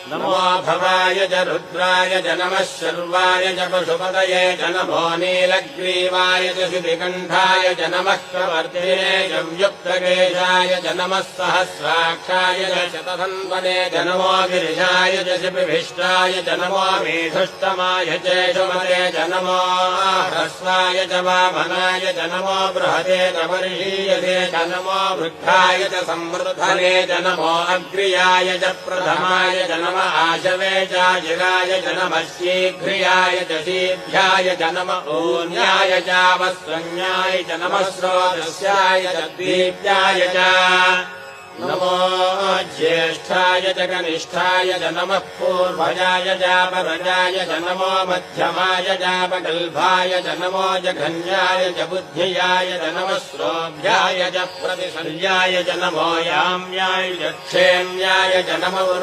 नमो भवाय च रुद्राय च नमः शर्वाय च पशुपतये च नमो नीलग्रीवाय च शितिकण्ठाय च नमः कवर्तिने च युक्तकेशाय च नमः सहस्राक्षाय च शतधन्वने च नमो गिरिशाय च शिपिभिष्टाय च नमो मेधुष्टमाय च शुमते च नमो ह्रस्वाय च वामनाय च नमो बृहते च वर्षीयसे च नमो वृद्धाय च संवृद्धने च नमो अग्र्याय च प्रथमाय च नमः आशवे चाजिराय च नमः शीघ्रियाय च शीघ्राय च नमः ऊन्याय चावस्वन्याय च नमः स्रोतस्याय च दीप्याय च नमो ज्येष्ठाय च कनिष्ठाय च नमः पूर्वजाय चापरजाय च नमो मध्यमाय चापगल्भाय च नमो जघन्याय च बुद्धियाय च नमः श्रोभ्याय च प्रतिशल्याय च नमो याम्याय च क्षेम्याय च नमः